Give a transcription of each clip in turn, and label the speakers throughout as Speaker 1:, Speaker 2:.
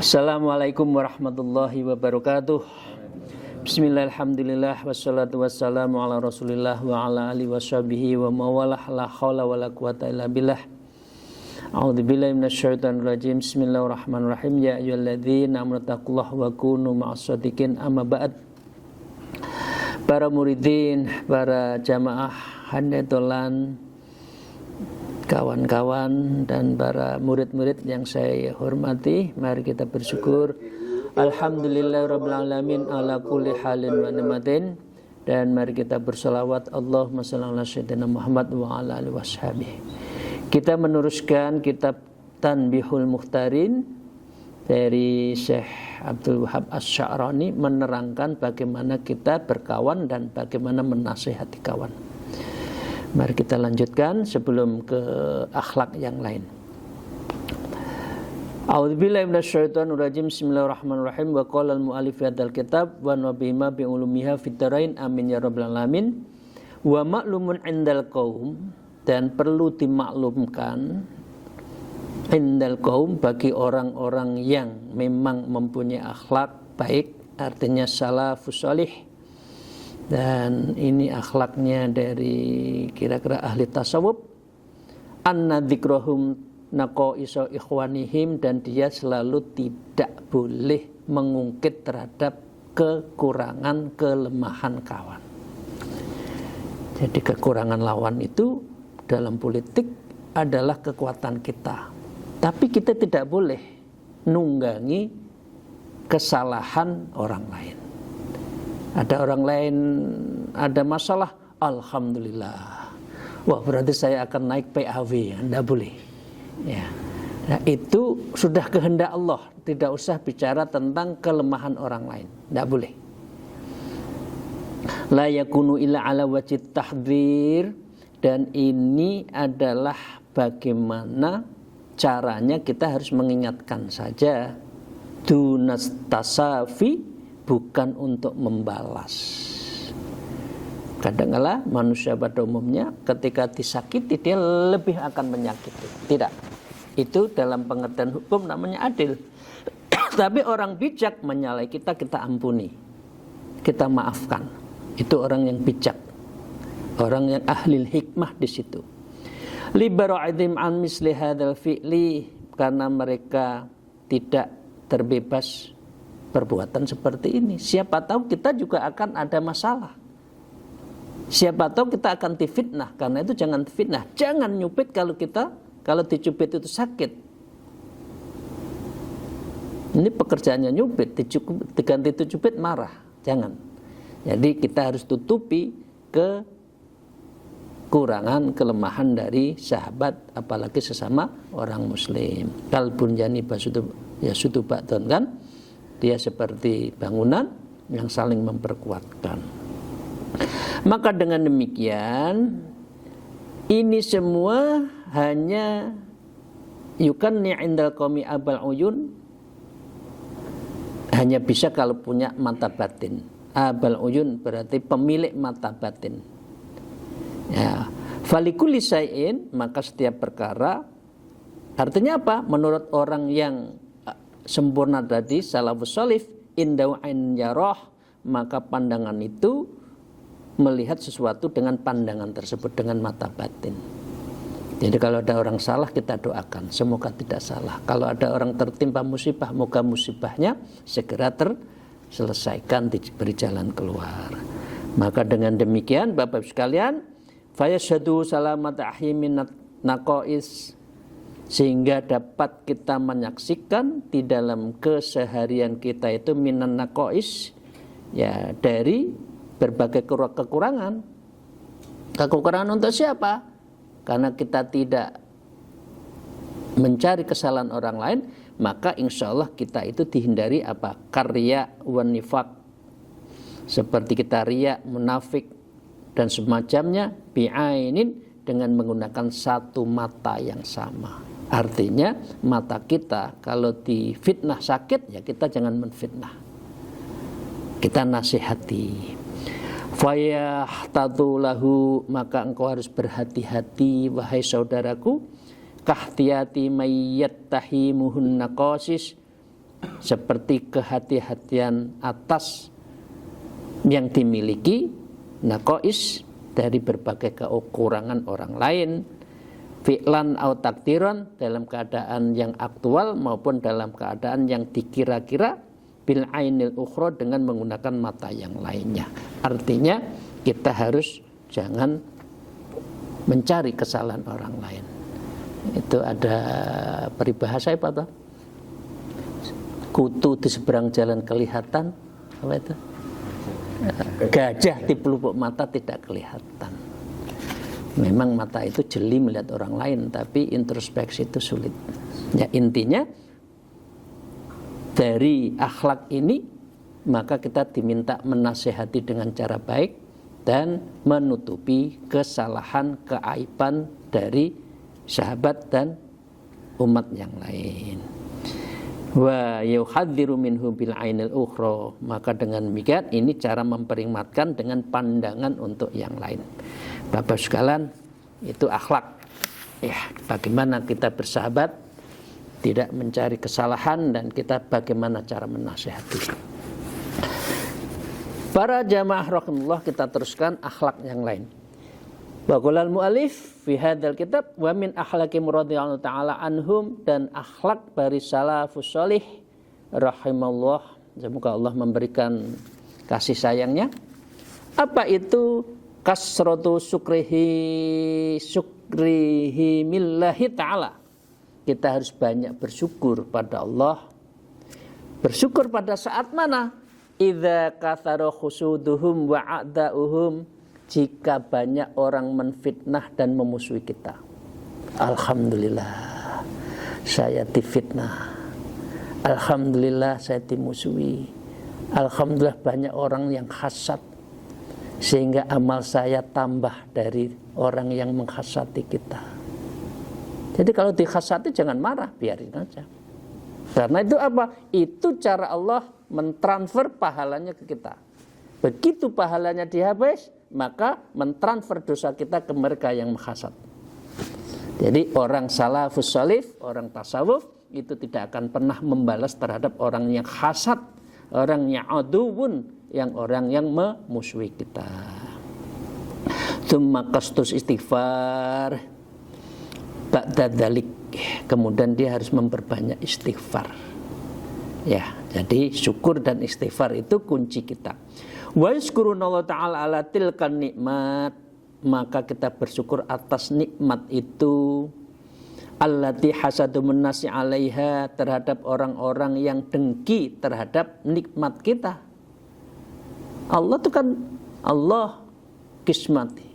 Speaker 1: Assalamualaikum warahmatullahi wabarakatuh. Bismillah, alhamdulillah, wassalatu wassalamu ala rasulillah wa ala alihi washabihi wa mawalah, la hawla wa la quwata illa billah. A'udzubillahi minasyaitonir rajim. Bismillahirrahmanirrahim. Ya ayyuhalladzina amanu taqullaha wa kunu ma'as-shadiqin. Amma ba'd. Para muridin, para jamaah handetolan, kawan-kawan dan para murid-murid yang saya hormati, mari kita bersyukur alhamdulillahirabbil alamin ala kulli halin wa ni'matin, dan mari kita berselawat Allahumma shalli ala sayyidina Muhammad wa ala alihi washabihi. Kita meneruskan kitab Tanbihul Mukhtarin dari Syekh Abdul Wahab Asy-Sya'rani, menerangkan bagaimana kita berkawan dan bagaimana menasihati kawan. Mari kita lanjutkan sebelum ke akhlak yang lain. A'udzubillahi minasyaitonir rajim. Bismillahirrahmanirrahim. Wa qala al-mu'allif hadzal kitab wa nabima bi ulumiha fid dharain amin ya rabbal alamin. Wa ma'lumun 'indal qaum, dan perlu dimaklumkan indal qaum bagi orang-orang yang memang mempunyai akhlak baik, artinya salafus shalih. Dan ini akhlaknya dari kira-kira ahli tasawuf. Anna dzikrahum naqaisa ikhwanihim, dan dia selalu tidak boleh mengungkit terhadap kekurangan, kelemahan kawan. Jadi kekurangan lawan itu dalam politik adalah kekuatan kita. Tapi kita tidak boleh nunggangi kesalahan orang lain. Ada orang lain ada masalah, alhamdulillah, wah berarti saya akan naik PAW, tidak boleh ya. Nah, itu sudah kehendak Allah, tidak usah bicara tentang kelemahan orang lain, tidak boleh. La yakunu illa ala wajib tahdzir, dan ini adalah bagaimana caranya kita harus mengingatkan saja, dunas tasafi, bukan untuk membalas. Kadang-kala manusia pada umumnya ketika disakiti dia lebih akan menyakiti. Tidak. Itu dalam pengertian hukum namanya adil. Tapi orang bijak menyalahi kita, kita ampuni. Kita maafkan. Itu orang yang bijak. Orang yang ahli hikmah di situ. Li bara'adim an misli hadzal fi'li, karena mereka tidak terbebas perbuatan seperti ini. Siapa tahu kita juga akan ada masalah. Siapa tahu kita akan difitnah. Karena itu jangan fitnah. Jangan nyupit kalau dicubit itu sakit. Ini pekerjaannya nyupit, diganti dicubit marah. Jangan. Jadi kita harus tutupi kekurangan, kelemahan dari sahabat, apalagi sesama orang muslim. Kalbun jani basudu yasudu ba'dun, kan? Dia seperti bangunan yang saling memperkuatkan. Maka dengan demikian, ini semua hanya yukanni indal qaumi abal uyun, hanya bisa kalau punya mata batin. Abal uyun berarti pemilik mata batin. Ya, falikulli syai'in, maka setiap perkara, artinya apa? Menurut orang yang sempurna tadi, salafus shalih, indau ain yarah, maka pandangan itu melihat sesuatu dengan pandangan tersebut, dengan mata batin. Jadi kalau ada orang salah, kita doakan semoga tidak salah. Kalau ada orang tertimpa musibah, moga musibahnya segera terselesaikan, diberi jalan keluar. Maka dengan demikian Bapak Ibu sekalian, fayasyhadu salamat ahyimin naqais, sehingga dapat kita menyaksikan di dalam keseharian kita itu minan naqais, ya, dari berbagai kekurangan. Kekurangan untuk siapa? Karena kita tidak mencari kesalahan orang lain, maka insya Allah kita itu dihindari apa? Karya wan nifaq. Seperti kita riya, munafik, dan semacamnya bi'ainin dengan menggunakan satu mata yang sama. Artinya mata kita kalau difitnah sakit, ya kita jangan menfitnah, kita nasihati. Fayahtadu lahu, maka engkau harus berhati-hati wahai saudaraku, kahtiyati mayyattahimuhun naqasis, seperti kehati-hatian atas yang dimiliki naqais dari berbagai kekurangan orang lain, fi'lan au takdiran, dalam keadaan yang aktual maupun dalam keadaan yang dikira-kira, bil ainil ukhra, dengan menggunakan mata yang lainnya. Artinya kita harus jangan mencari kesalahan orang lain. Itu ada peribahasa apa tuh? Kutu di seberang jalan kelihatan, apa itu? Gajah di pelupuk mata tidak kelihatan. Memang mata itu jeli melihat orang lain, tapi introspeksi itu sulit. Ya, intinya dari akhlak ini maka kita diminta menasihati dengan cara baik dan menutupi kesalahan, keaiban dari sahabat dan umat yang lain. Wa yuhadziru minhu bil ainil ukhra, maka dengan demikian ini cara memperingatkan dengan pandangan untuk yang lain. Bapak sekalian, itu akhlak. Ya, bagaimana kita bersahabat, tidak mencari kesalahan, dan kita bagaimana cara menasihati. Para jamaah rahimahullah, kita teruskan akhlak yang lain. Wa qala al-mu'allif fi hadzal kitab wa min akhlaqi radhiyallahu ta'ala anhum, dan akhlak dari salafus salih rahimallah, semoga Allah memberikan kasih sayangnya. Apa itu? Kasratu syukrihi millahi ta'ala. Kita harus banyak bersyukur pada Allah. Bersyukur pada saat mana? Idza kathara khusuduhum wa a'da'uhum, jika banyak orang menfitnah dan memusuhi kita. Alhamdulillah saya difitnah, alhamdulillah saya dimusuhi, alhamdulillah banyak orang yang hasad, sehingga amal saya tambah dari orang yang menghasati kita. Jadi kalau dihasati jangan marah, biarin aja. Karena itu apa? Itu cara Allah mentransfer pahalanya ke kita. Begitu pahalanya dihabis, maka mentransfer dosa kita ke mereka yang menghasad. Jadi orang salafus salif, orang tasawuf, itu tidak akan pernah membalas terhadap orang yang hasad, orang yang aduwun, yang orang yang memusuhi kita. Tsumma qastus istighfar ba'da dzalik, kemudian dia harus memperbanyak istighfar. Ya, jadi syukur dan istighfar itu kunci kita. Wa yazkurunallahu ta'ala ala tilkan nikmat, maka kita bersyukur atas nikmat itu, allati hasadumun nasi 'alaiha, terhadap orang-orang yang dengki terhadap nikmat kita. Allah itu kan Allah kismati,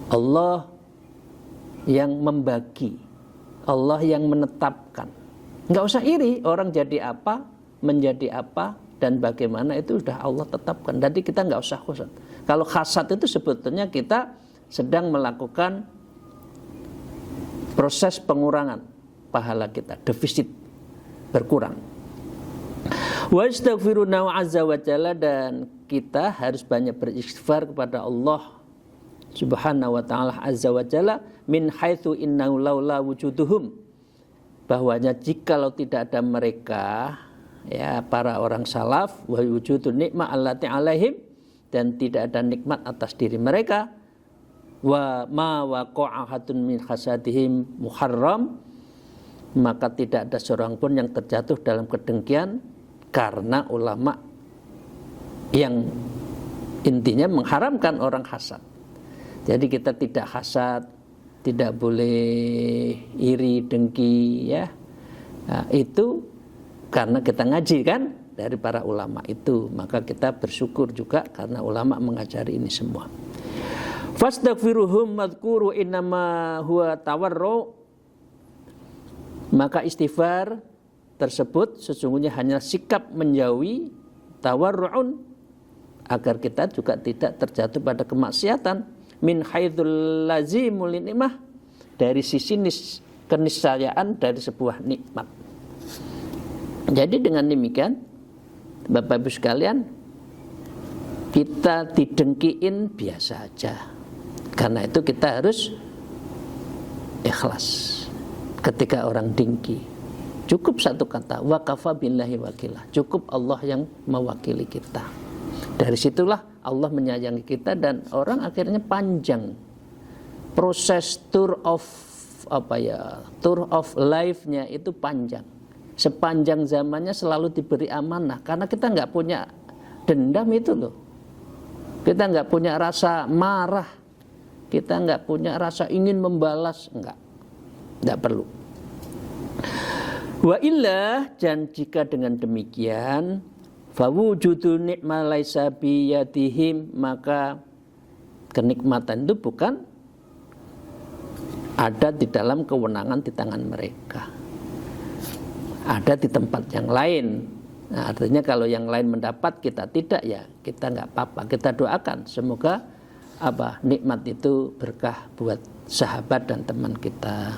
Speaker 1: Allah yang membagi, Allah yang menetapkan. Enggak usah iri orang jadi apa, menjadi apa, dan bagaimana, itu sudah Allah tetapkan. Jadi kita enggak usah hasad. Kalau hasad itu sebetulnya kita sedang melakukan proses pengurangan pahala kita, defisit, berkurang. Wa astaghfiruna azza wa jalla, dan kita harus banyak beristighfar kepada Allah Subhanahu wa ta'ala azza wa jalla, min haitsu innahu laula wujuduhum, bahwanya jikalau tidak ada mereka, ya para orang salaf, wa wujudun nikmah allati alaihim, dan tidak ada nikmat atas diri mereka, wa ma waqa'ahatun min hasadihim muharram, maka tidak ada seorang pun yang terjatuh dalam kedengkian karena ulama yang intinya mengharamkan orang hasad. Jadi kita tidak hasad, tidak boleh iri, dengki, ya. Nah, itu karena kita ngaji kan dari para ulama itu, maka kita bersyukur juga karena ulama mengajari ini semua. Fastaghfiruhum madhkuru innama huwa tawarru, maka istighfar tersebut sesungguhnya hanya sikap menjauhi, tawarru'un agar kita juga tidak terjatuh pada kemaksiatan. Min haitsul lazimul nikmah, dari sisi keniscayaan dari sebuah nikmat. Jadi dengan demikian Bapak Ibu sekalian, kita didengkiin biasa aja. Karena itu kita harus ikhlas ketika orang dengki. Cukup satu kata, wa kafa billahi wakilah. Cukup Allah yang mewakili kita. Dari situlah Allah menyayangi kita dan orang akhirnya panjang. Proses tour of life-nya itu panjang. Sepanjang zamannya selalu diberi amanah karena kita nggak punya dendam itu loh. Kita nggak punya rasa marah, kita nggak punya rasa ingin membalas, nggak perlu. Wa illa, dan jika dengan demikian, fawujudu ni'ma laisa biyadihim, maka kenikmatan itu bukan ada di dalam kewenangan di tangan mereka, ada di tempat yang lain. Nah, artinya kalau yang lain mendapat kita tidak, ya kita nggak apa-apa. Kita doakan semoga nikmat itu berkah buat sahabat dan teman kita.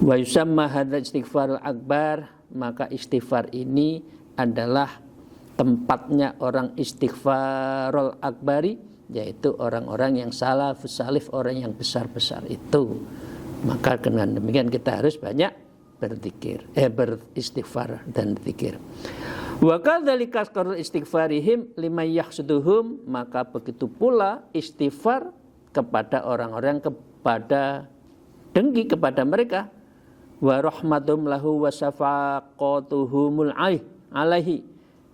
Speaker 1: Wa yusamma hadzal istighfarul akbar, maka istighfar ini adalah tempatnya orang istighfarul akbari, yaitu orang-orang yang salafus salih, orang yang besar-besar itu. Maka dengan demikian kita harus banyak beristighfar dan zikir. Wa kadzalika asqarul istighfarihim liman yahsuduhum, maka begitu pula istighfar kepada orang-orang kepada dengki kepada mereka. Wa rahmatum lahu wa syafaqatuhumul alaihi,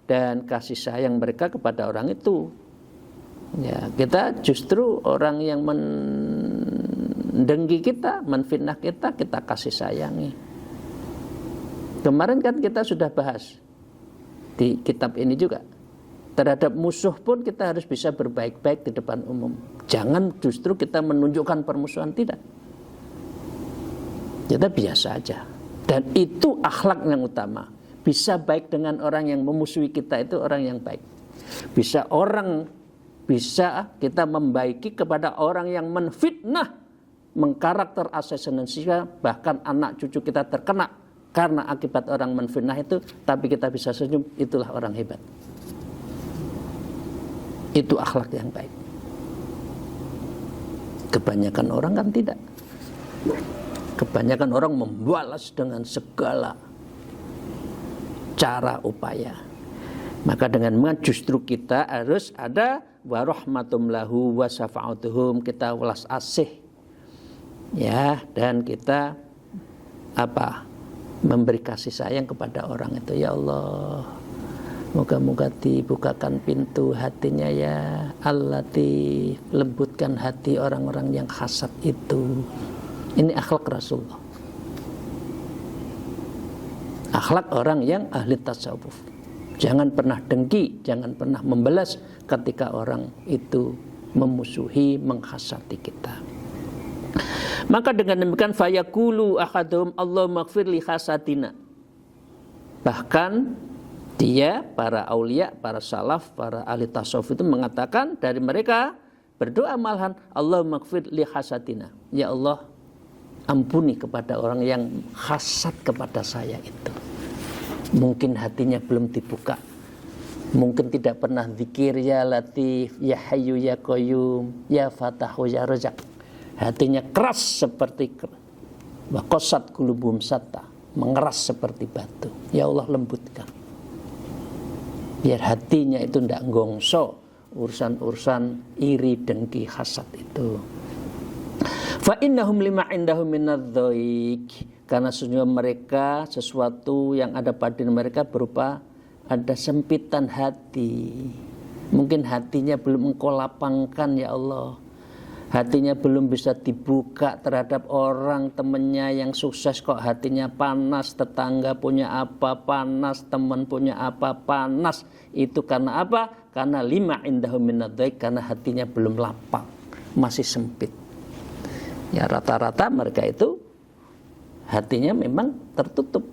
Speaker 1: dan kasih sayang mereka kepada orang itu. Ya, kita justru orang yang mendengki kita, menfitnah kita, kita kasih sayangi. Kemarin kan kita sudah bahas di kitab ini juga, terhadap musuh pun kita harus bisa berbaik-baik di depan umum. Jangan justru kita menunjukkan permusuhan, tidak. Kita biasa aja. Dan itu akhlak yang utama. Bisa baik dengan orang yang memusuhi kita, itu orang yang baik. Bisa kita membaiki kepada orang yang menfitnah, mengkarakter assassinasi, bahkan anak cucu kita terkena karena akibat orang menfitnah itu, tapi kita bisa senyum, itulah orang hebat. Itu akhlak yang baik. Kebanyakan orang kan tidak. Kebanyakan orang membalas dengan segala cara upaya. Maka dengan justru kita harus ada warahmatum lahu wa syafa'atuhum, kita welas asih. Ya, dan kita memberi kasih sayang kepada orang itu. Ya Allah, moga-moga dibukakan pintu hatinya ya Al-Latif, lembutkan hati orang-orang yang hasad itu. Ini akhlak Rasulullah, akhlak orang yang ahli tasawuf. Jangan pernah dengki, jangan pernah membalas ketika orang itu memusuhi, menghasati kita. Maka dengan demikian fayaqulu ahadum Allahumma ighfir li hasatina. Bahkan dia, para aulia, para salaf, para ahli tasawuf itu mengatakan, dari mereka berdoa malahan, Allahumma ighfir li hasatina. Ya Allah, ampuni kepada orang yang hasad kepada saya itu. Mungkin hatinya belum dibuka, mungkin tidak pernah zikir ya Latif, ya Hayyu ya Qayyum, ya Fatahu ya Razak. Hatinya keras seperti wa qasat qulubum satta, mengeras seperti batu. Ya Allah, lembutkan, biar hatinya itu tidak gongso urusan-urusan iri, dengki, hasad itu. Fa innahum lima indahum minadh-dhaik, karena sesungguhnya mereka, sesuatu yang ada pada mereka berupa ada sempitan hati. Mungkin hatinya belum Engkau lapangkan ya Allah. Hatinya belum bisa dibuka terhadap orang temannya yang sukses, kok hatinya panas. Tetangga punya apa panas, teman punya apa panas. Itu karena apa? Karena lima indahum minadh-dhaik, karena hatinya belum lapang, masih sempit. Ya, rata-rata mereka itu hatinya memang tertutup.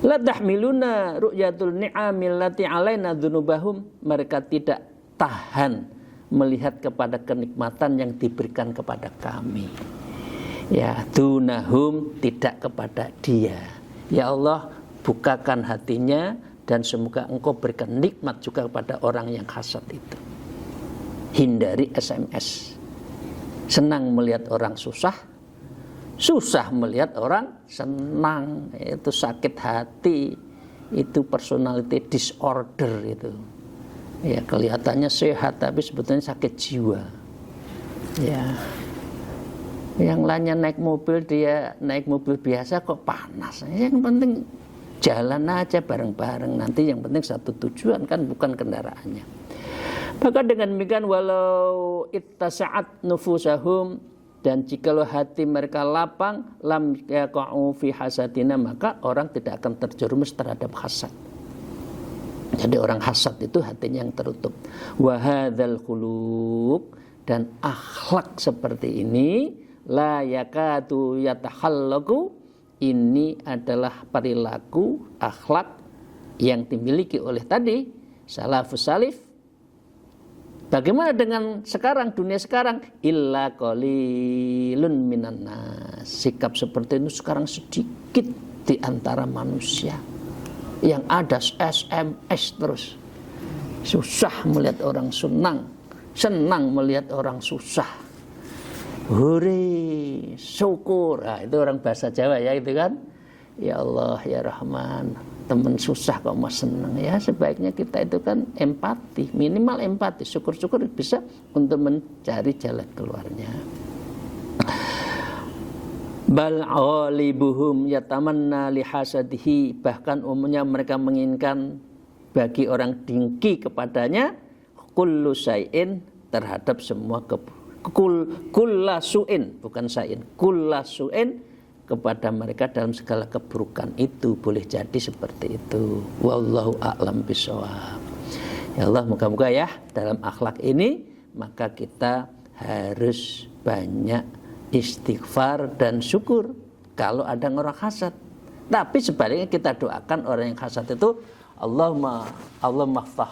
Speaker 1: La tahmiluna ru'yatul ni'amil lati alaina dzunubahum, mereka tidak tahan melihat kepada kenikmatan yang diberikan kepada kami. Ya, dunahum, tidak kepada dia. Ya Allah, bukakan hatinya dan semoga engkau berikan nikmat juga kepada orang yang hasad itu. Hindari SMS. Senang melihat orang susah, susah melihat orang senang. Itu sakit hati, itu personality disorder itu. Ya, kelihatannya sehat tapi sebetulnya sakit jiwa. Ya. Yang lainnya naik mobil, dia naik mobil biasa kok panas. Yang penting jalan aja bareng-bareng, nanti yang penting satu tujuan kan, bukan kendaraannya. Maka dengan demikian walau ittasa'at nufusahum, dan jikalau hati mereka lapang, lam yaqa'u fi hasadina, maka orang tidak akan terjerumus terhadap hasad. Jadi orang hasad itu hatinya yang tertutup. Wa hadzal khuluq, dan akhlak seperti ini, la yakatu yatahallaku, ini adalah perilaku akhlak yang dimiliki oleh tadi salafus salif. Bagaimana dengan sekarang, dunia sekarang? Illa qalilun minan nas. Sikap seperti itu sekarang sedikit di antara manusia. Yang ada SMS terus. Susah melihat orang senang, senang melihat orang susah. Hore, syukur. Nah, itu orang bahasa Jawa ya, itu kan. Ya Allah, ya Rahman, teman susah kok mas senang. Ya, sebaiknya kita itu kan empati, minimal empati. Syukur-syukur bisa untuk mencari jalan keluarnya. Bal ghalibuhum yatamanna lihasadihi, bahkan umumnya mereka menginginkan bagi orang dengki kepadanya kullu syai'in, terhadap semua kullasu'in, bukan syai'in, kullasu'in, kepada mereka dalam segala keburukan itu. Boleh jadi seperti itu. Wallahu a'lam bishawab. Ya Allah, moga-moga ya dalam akhlak ini maka kita harus banyak istighfar dan syukur kalau ada orang hasad. Tapi sebaliknya kita doakan orang yang hasad itu, Allahumma ftah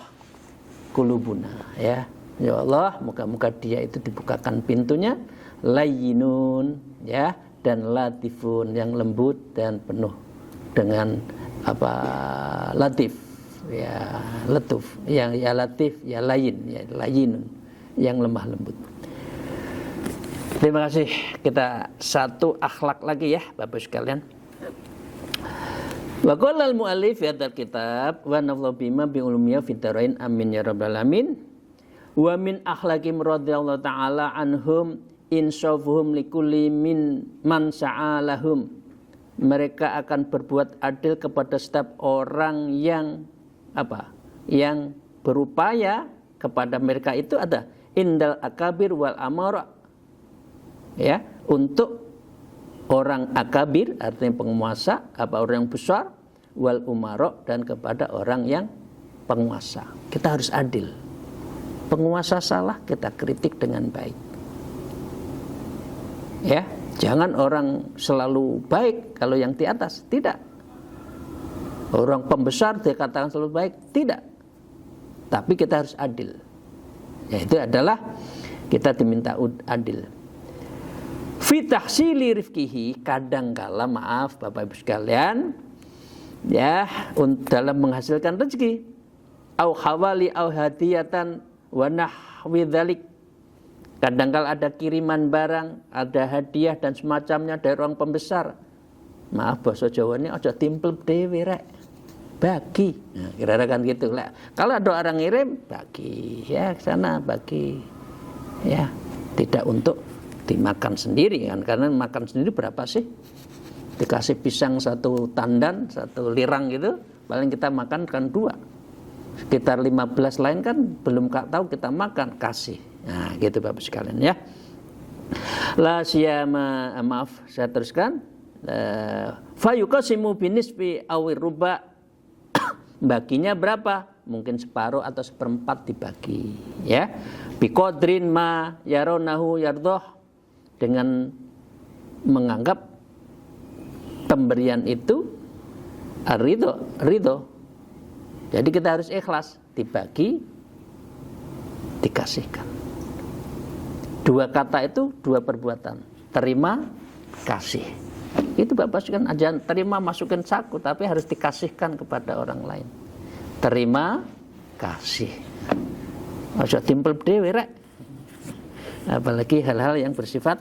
Speaker 1: qulubuna, ya. Ya Allah, moga-moga dia itu dibukakan pintunya, layyinun, ya, dan latifun, yang lembut dan penuh dengan latif, ya, letuf, yang ya latif, ya layin, ya layinun, yang lemah lembut. Terima kasih. Kita satu akhlak lagi ya Bapak sekalian. Wa qala al-mu'allif fi hadzal kitab wa nafdhu bima bi ulumiyya fid darain amin ya rabbal alamin. Wa min akhlaqim radhiyallahu ta'ala anhum insafuhum likulli min man sa'alahum. Mereka akan berbuat adil kepada setiap orang yang yang berupaya kepada mereka. Itu ada indal akabir wal amara, ya, untuk orang akabir artinya penguasa, orang yang besar, wal umara, dan kepada orang yang penguasa. Kita harus adil. Penguasa salah, kita kritik dengan baik. Ya, jangan orang selalu baik kalau yang di atas, tidak. Orang pembesar dikatakan selalu baik, tidak. Tapi kita harus adil. Yaitu adalah kita diminta adil. Fi tahsili rifqihi, kadangkala maaf Bapak Ibu sekalian, ya, dalam menghasilkan rezeki, au hawali au hadiyatan wa nahwi dzalik. Kadangkala ada kiriman barang, ada hadiah dan semacamnya dari orang pembesar. Maaf bahasa Jawa ini aja timplep dhewe rek. Bagi. Nah, kira-kira kan gitu lah. Kalau ada orang ngirim, bagi, ya, ke sana bagi. Ya, tidak untuk dimakan sendiri kan, karena makan sendiri berapa sih? Dikasih pisang satu tandan, satu lirang gitu, paling kita makan kan 2. Sekitar 15 lain kan belum tahu kita makan, kasih. Nah, gitu Bapak sekalian ya. La siyama, maaf saya teruskan. Fa yuqasimu binisbi awir ruba, baginya berapa? Mungkin separuh atau seperempat dibagi, ya. Biqadrin ma yaronahu yardoh, dengan menganggap pemberian itu ridho. Jadi kita harus ikhlas, dibagi dikasihkan. Dua kata itu dua perbuatan, terima, kasih. Itu Bapak kan ajaran terima masukin saku, tapi harus dikasihkan kepada orang lain. Terima, kasih. Ojo timpel dhewe rek. Apalagi hal-hal yang bersifat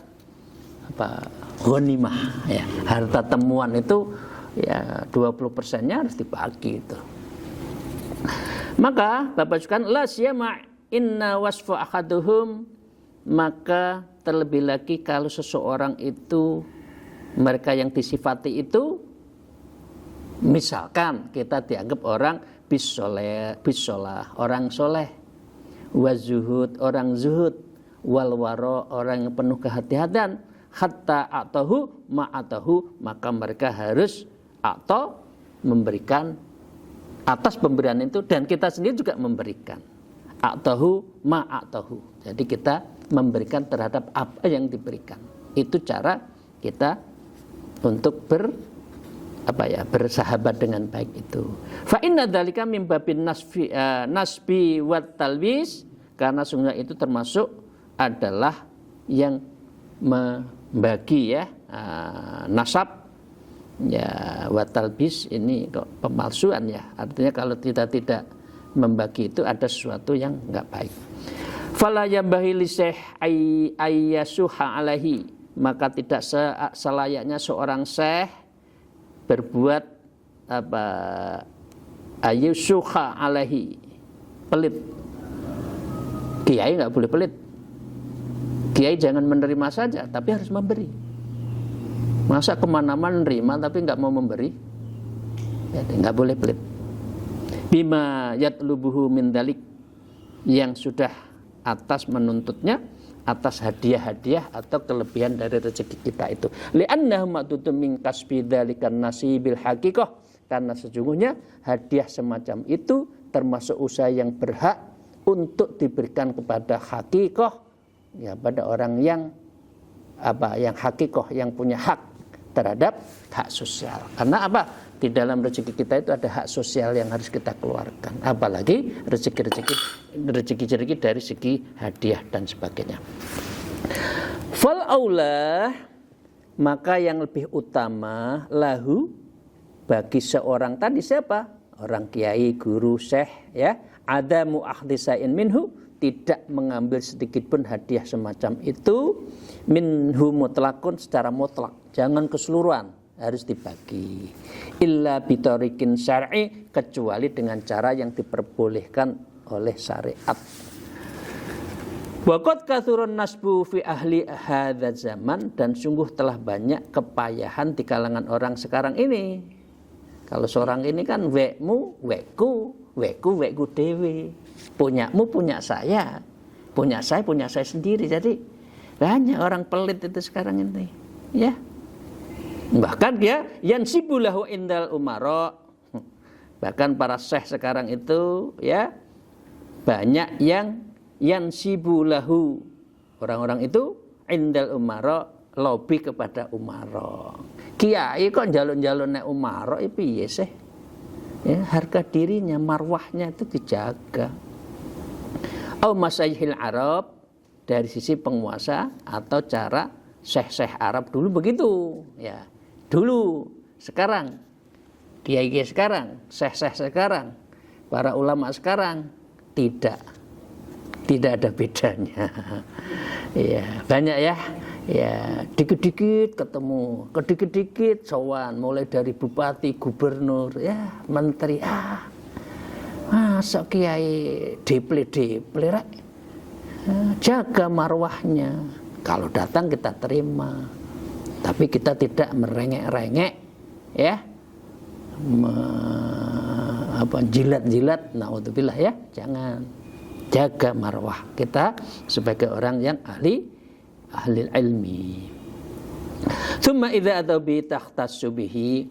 Speaker 1: ghanimah ya. Harta temuan itu ya 20%-nya harus dibagi itu. Maka Bapak sekalian la siyama inna wasfa ahaduhum, maka terlebih lagi kalau seseorang itu mereka yang disifati itu misalkan kita dianggap orang bisolah orang soleh, wazuhud orang zuhud, wal waro orang yang penuh kehati-hatian, hatta atahu ma'atahu, maka mereka harus atau memberikan atas pemberian itu, dan kita sendiri juga memberikan atahu ma'atahu. Jadi kita memberikan terhadap apa yang diberikan. Itu cara kita untuk bersahabat dengan baik itu. Fa inna dzalika mim babin nasbi wat talwis, karena sungguh itu termasuk adalah yang membagi ya nasab ya, wat talbis ini kok pemalsuan ya. Artinya kalau kita tidak membagi itu ada sesuatu yang enggak baik. Fala yabahi li syekh ayyasuha alaihi, maka tidak selayaknya seorang syekh berbuat ayyasuha alaihi, pelit. Kiai enggak boleh pelit. Kiai jangan menerima saja, tapi harus memberi. Masa kemana-mana menerima tapi enggak mau memberi? Ya, enggak boleh pelit. Bima yatlubuhu min dalik, yang sudah atas menuntutnya atas hadiah-hadiah atau kelebihan dari rezeki kita itu. Li'annahu ma'dudun min kasbi dzalikan nasibil haqiqah, karena sesungguhnya hadiah semacam itu termasuk usaha yang berhak untuk diberikan kepada haqiqah, ya, pada orang yang yang haqiqah, yang punya hak terhadap hak sosial. Karena di dalam rezeki kita itu ada hak sosial yang harus kita keluarkan, apalagi rezeki dari segi hadiah dan sebagainya. Fal aulah, maka yang lebih utama lahu bagi seorang tadi siapa? Orang kiai, guru, syekh ya, ada mu'akhdisain minhu, tidak mengambil sedikit pun hadiah semacam itu, minhu mutlakun, secara mutlak, jangan keseluruhan, harus dibagi. Illa bitariqin syar'i, kecuali dengan cara yang diperbolehkan oleh syariat. Wa qad kathurun nasbu fi ahli hadzal zaman, dan sungguh telah banyak kepayahan di kalangan orang sekarang ini. Kalau seorang ini kan wekmu, wekku dewe. Punyamu punya saya. Punya saya sendiri. Jadi banyak orang pelit itu sekarang ini, ya. Bahkan dia yansibulahu indal umara. Bahkan para syekh sekarang itu ya banyak yang yansibulahu, orang-orang itu indal umara, lobby kepada umara. Kiai kok njaluk-njaluk nek umara iki piye sih? Ya, harga dirinya, marwahnya itu dijaga. Au masyaykhil Arab, dari sisi penguasa atau cara syekh-syekh Arab dulu begitu, ya. Dulu, sekarang, kiai-kiai sekarang, syekh-syekh sekarang, para ulama sekarang tidak ada bedanya. Ya, banyak ya. Ya, dikit-dikit ketemu, dikit-dikit sowan, mulai dari bupati, gubernur, ya, menteri, masa kiai deple rek. Jaga marwahnya. Kalau datang kita terima, tapi kita tidak merengek-rengek, ya, jilat-jilat, naudzubillah ya, jangan. Jaga marwah kita sebagai orang yang ahli ilmi. Tsumma idza adabi takhtassu bihi,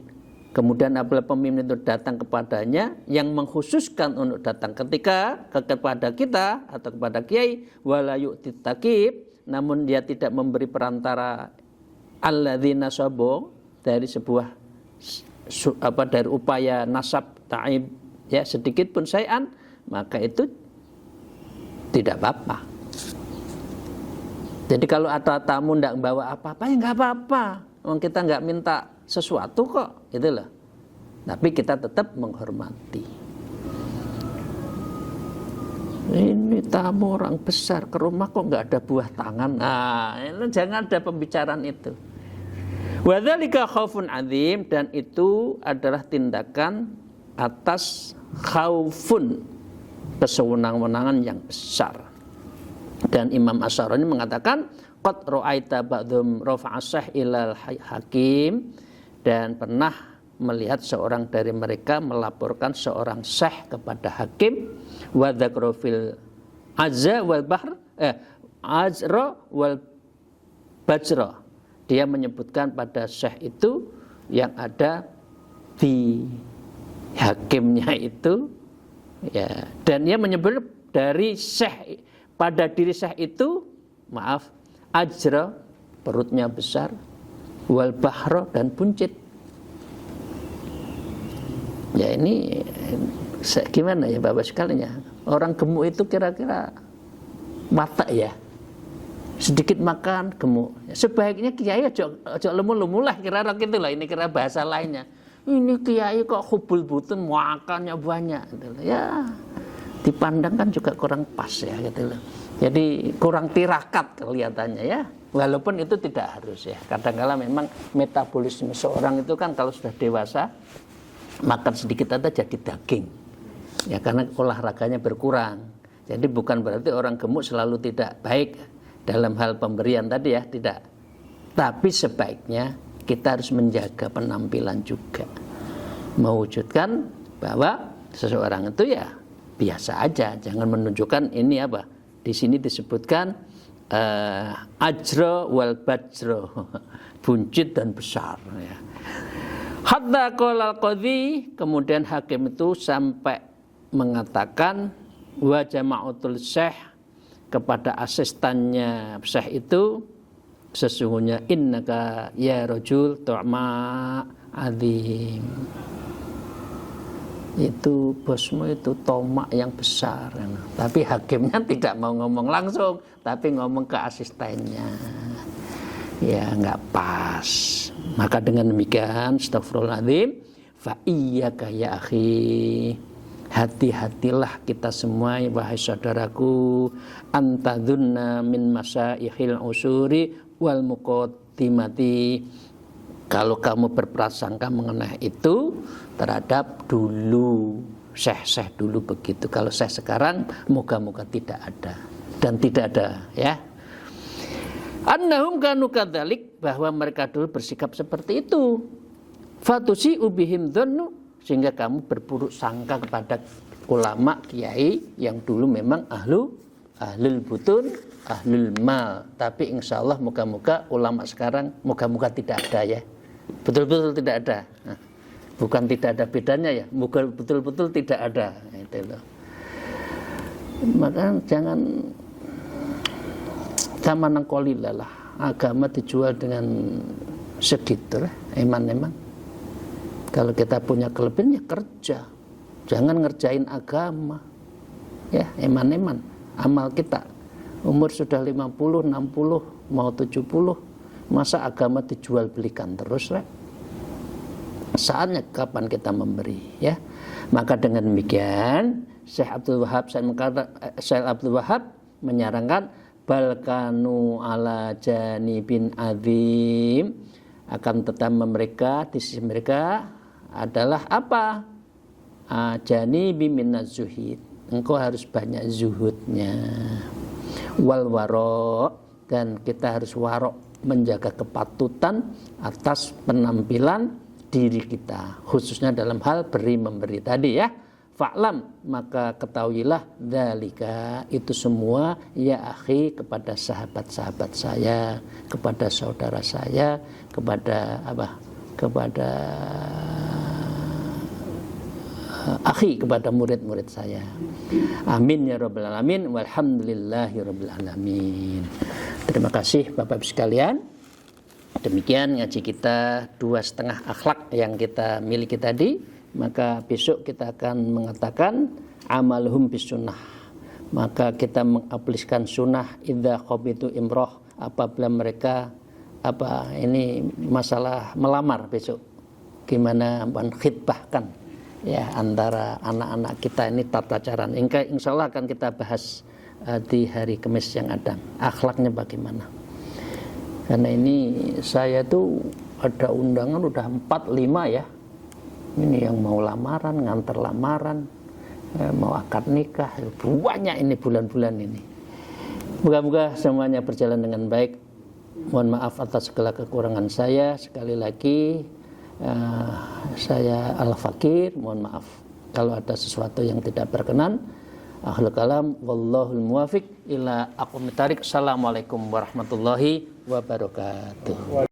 Speaker 1: kemudian apabila pemimpin itu datang kepadanya, yang mengkhususkan untuk datang kepada kita atau kepada kiai, wala yu'tit taqib, namun dia tidak memberi perantara alladzina sabu, dari sebuah dari upaya nasab ta'ib, ya, sedikit pun syai'an, maka itu tidak apa-apa. Jadi kalau ada tamu tidak bawa apa-apa, ya nggak apa-apa. Kita nggak minta sesuatu kok, gitu loh. Tapi kita tetap menghormati. Ini tamu orang besar ke rumah kok nggak ada buah tangan. Nah, jangan ada pembicaraan itu. Wadzalika khaufun adzim, dan itu adalah tindakan atas khaufun, kesewenang-wenangan yang besar. Dan Imam Asy'arani mengatakan qad ra'aita ba'dhum rafa'a syekh ilal hakim, dan pernah melihat seorang dari mereka melaporkan seorang syekh kepada hakim, wa dzakra fil azza wal bahr azra wal bajra. Dia menyebutkan pada syekh itu yang ada di hakimnya itu, ya, dan dia menyebut dari syekh, pada diri syekh itu, maaf, ajra, perutnya besar, wal bahro, dan buncit. Ya ini gimana ya Bapak sekalian ya, orang gemuk itu kira-kira watak ya, sedikit makan gemuk. Sebaiknya kiai ojo lemu-lemu lah, kira-kira gitu lah. Ini kira bahasa lainnya. Ini kiai kok hubul butun, makannya banyak gitu loh. Ya dipandang kan juga kurang pas ya gitu loh. Jadi kurang tirakat kelihatannya ya. Walaupun itu tidak harus ya. Kadang-kala memang metabolisme seorang itu kan kalau sudah dewasa, makan sedikit aja jadi daging. Ya karena olahraganya berkurang. Jadi bukan berarti orang gemuk selalu tidak baik dalam hal pemberian tadi ya, tidak. Tapi sebaiknya kita harus menjaga penampilan juga, mewujudkan bahwa seseorang itu ya biasa aja, jangan menunjukkan ini apa. Di sini disebutkan ajro wal bajro, buncit dan besar ya. Hatta qala al-qadhi, kemudian hakim itu sampai mengatakan wa jama'atul syekh, kepada asistennya syekh itu, sesungguhnya innaka ya rajul tu'ma adzim, itu bosmu itu tomak yang besar. Tapi hakimnya tidak mau ngomong langsung, tapi ngomong ke asistennya. Ya nggak pas. Maka dengan demikian, astagfirullahaladzim, fa iyyaka ya akhi, hati-hatilah kita semua wahai saudaraku, antadzunna min masaihil usuri wal muqaddimati, kalau kamu berprasangka mengenai itu terhadap dulu syekh-syekh dulu begitu. Kalau syekh sekarang moga-moga tidak ada, dan tidak ada ya. Annahum kanu kadzalik, bahwa mereka dulu bersikap seperti itu. Fatusi'u bihim dzannu, sehingga kamu berburuk sangka kepada ulama kiai yang dulu memang ahlul butun, ahlul mal. Tapi insya Allah moga-moga ulama sekarang moga-moga tidak ada ya. Betul-betul tidak ada. Nah, bukan tidak ada bedanya ya, moga betul-betul tidak ada. Itu loh. Maka jangan zaman qalilah lah, agama dijual dengan segitu lah, eman-eman. Kalau kita punya kelebihan ya kerja, jangan ngerjain agama ya, eman-eman. Amal kita umur sudah 50, 60, mau 70, masa agama dijual belikan terus lah. Saatnya kapan kita memberi ya. Maka dengan demikian Syekh Abdul Wahab menyarankan balkanu ala janibin adzim, akan tetapi mereka di sisi mereka adalah apa? Janibi minaz zuhid, engkau harus banyak zuhudnya, wal waro, dan kita harus warok, menjaga kepatutan atas penampilan diri kita, khususnya dalam hal beri memberi tadi ya. Fa'lam, maka ketahuilah, dzalika, itu semua ya akhi, kepada sahabat-sahabat saya, kepada saudara saya, kepada apa? Kepada akhi, kepada murid-murid saya. Amin ya rabbal alamin, walhamdulillahi rabbil alamin. Terima kasih Bapak Ibu sekalian. Demikian ngaji kita 2,5 akhlak yang kita miliki tadi. Maka besok kita akan mengatakan amaluhum bis sunnah, maka kita mengaplikasikan sunnah idza khabitu imroh, apabila mereka ini masalah melamar besok, gimana menkhitbahkan ya antara anak-anak kita ini tata cara. Insya Allah akan kita bahas di hari Kamis yang ada, akhlaknya bagaimana. Karena ini saya tuh ada undangan udah 4-5 ya, ini yang mau lamaran, nganter lamaran, mau akad nikah, banyak ini bulan-bulan ini. Moga-moga semuanya berjalan dengan baik. Mohon maaf atas segala kekurangan saya. Sekali lagi saya al-fakir, mohon maaf kalau ada sesuatu yang tidak berkenan. Akhirul kalam, wallahul muwafiq ila aqwamit thariq. Assalamualaikum warahmatullahi wabarakatuh.